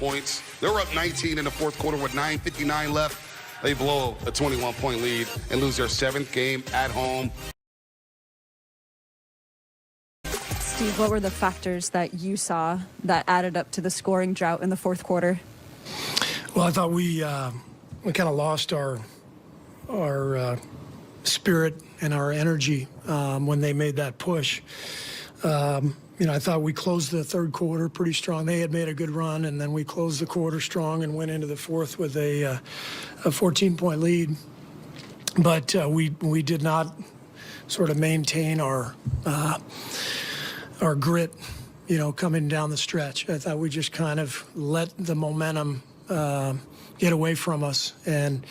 points. They were up 19 in the fourth quarter with 9:59 left. They blow a 21-point lead and lose their 7th game at home. Steve, what were the factors that you saw that added up to the scoring drought in the fourth quarter? Well, I thought we kind of lost our spirit and our energy when they made that push. I thought we closed the third quarter pretty strong. They had made a good run, and then we closed the quarter strong and went into the fourth with a 14-point lead. But we did not sort of maintain our grit, coming down the stretch. I thought we just kind of let the momentum get away from us. And,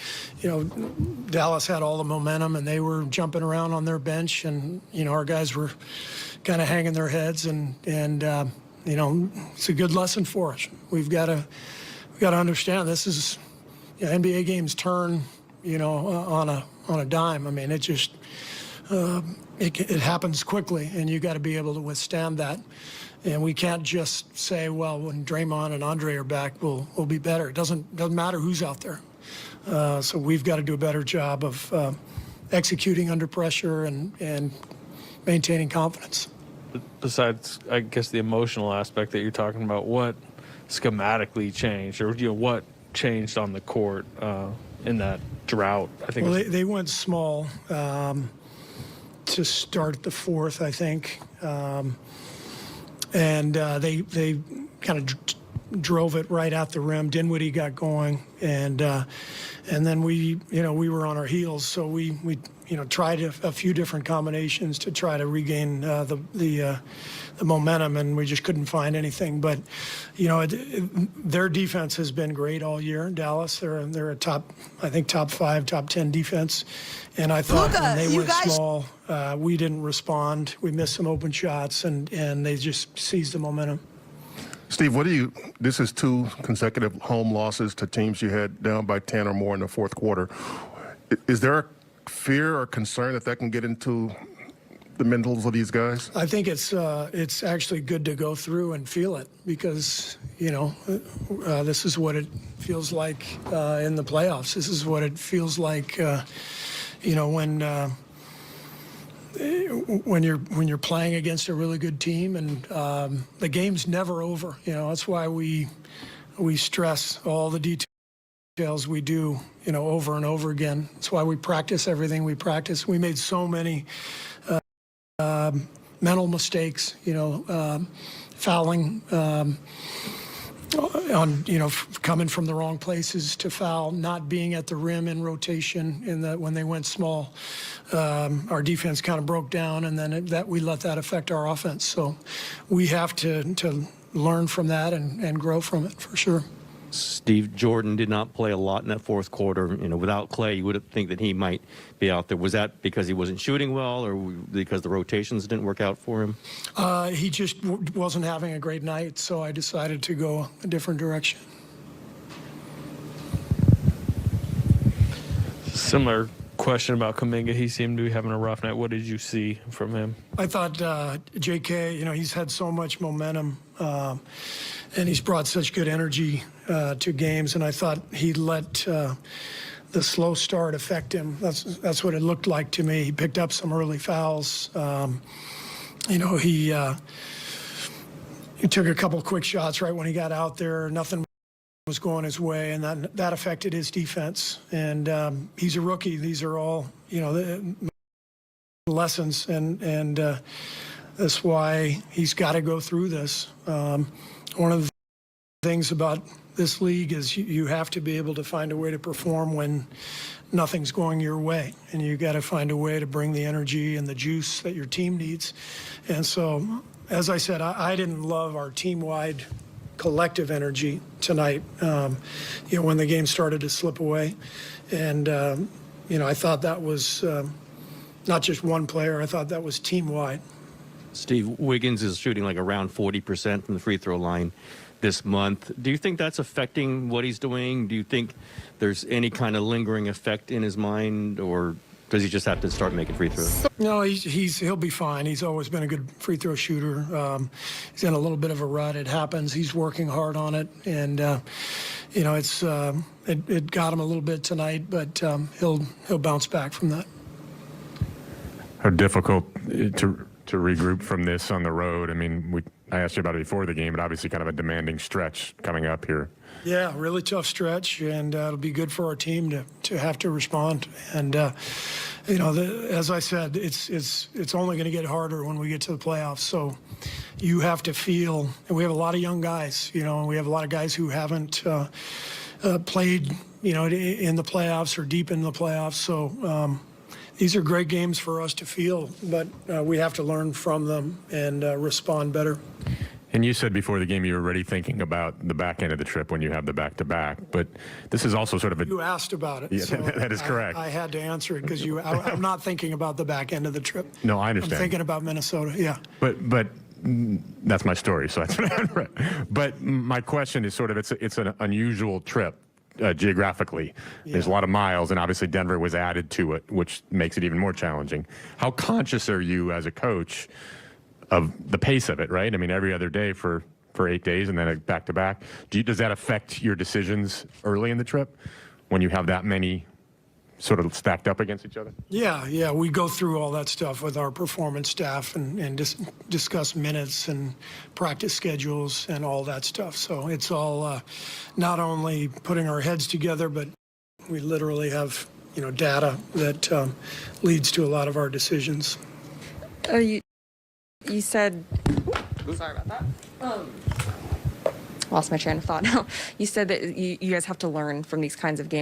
Dallas had all the momentum, and they were jumping around on their bench, and, our guys were kind of hanging their heads, and it's a good lesson for us. We've got to understand this is NBA games turn, on a dime. I mean, it just it happens quickly, and you got to be able to withstand that. And we can't just say, well, when Draymond and Andre are back, we'll be better. It doesn't matter who's out there. So we've got to do a better job of executing under pressure and maintaining confidence. Besides, I guess, the emotional aspect that you're talking about, what schematically changed, or what changed on the court in that drought? I think they went small to start the fourth, I think. And they kind of drove it right at the rim. Dinwiddie got going, and then we were on our heels. So we tried a few different combinations to try to regain the momentum, and we just couldn't find anything. But their defense has been great all year. Dallas, they're a top 5, top 10 defense. And I thought when they went small, we didn't respond. We missed some open shots, and they just seized the momentum. Steve, this is 2 consecutive home losses to teams you had down by 10 or more in the fourth quarter. Is there a fear or concern that can get into the mentals of these guys? I think it's actually good to go through and feel it, because this is what it feels like in the playoffs. This is what it feels like when you're playing against a really good team, and the game's never over. That's why we stress all the details we do, over and over again. That's why we practice everything we practice. We made so many mental mistakes, fouling on, coming from the wrong places to foul, not being at the rim in rotation when they went small. Our defense kind of broke down, and then we let that affect our offense. So we have to learn from that and grow from it, for sure. Steve, Jordan did not play a lot in that fourth quarter. Without Clay, you would think that he might be out there. Was that because he wasn't shooting well, or because the rotations didn't work out for him? He just wasn't having a great night, so I decided to go a different direction. Similar question about Kuminga. He seemed to be having a rough night. What did you see from him? I thought JK, he's had so much momentum, and he's brought such good energy to games, and I thought he let the slow start affect him. That's what it looked like to me. He picked up some early fouls. He took a couple quick shots right when he got out there. Nothing was going his way, and that affected his defense. And he's a rookie. These are all, the lessons, and that's why he's got to go through this. One of the things about this league is you have to be able to find a way to perform when nothing's going your way, and you got to find a way to bring the energy and the juice that your team needs. And so, as I said, I didn't love our team-wide collective energy tonight, when the game started to slip away. And, I thought that was not just one player. I thought that was team-wide. Steve, Wiggins is shooting like around 40% from the free throw line this month. Do you think that's affecting what he's doing? Do you think there's any kind of lingering effect in his mind, or Does he just have to start making free throws? No, he'll be fine. He's always been a good free throw shooter. He's in a little bit of a rut. It happens. He's working hard on it, and it got him a little bit tonight, but he'll bounce back from that. How difficult to regroup from this on the road? I mean, I asked you about it before the game, but obviously kind of a demanding stretch coming up here. Yeah, really tough stretch, and it'll be good for our team to have to respond. And as I said, it's only going to get harder when we get to the playoffs. So you have to feel, and we have a lot of young guys, and we have a lot of guys who haven't played, in the playoffs or deep in the playoffs. So these are great games for us to feel, but we have to learn from them and respond better. And you said before the game you were already thinking about the back end of the trip when you have the back-to-back, but this is also sort of a... You asked about it. Yeah, so that is correct. I had to answer it because I'm not thinking about the back end of the trip. No, I understand. I'm thinking about Minnesota, yeah. But that's my story, so that's what I read. But my question is sort of, it's an unusual trip geographically. Yeah. There's a lot of miles, and obviously Denver was added to it, which makes it even more challenging. How conscious are you as a coach of the pace of it, right? I mean, every other day for 8 days and then a back-to-back. Does that affect your decisions early in the trip when you have that many sort of stacked up against each other? Yeah, we go through all that stuff with our performance staff and discuss minutes and practice schedules and all that stuff. So it's all not only putting our heads together, but we literally have data that leads to a lot of our decisions. You said, sorry about that. Lost my train of thought now. You said that you guys have to learn from these kinds of games.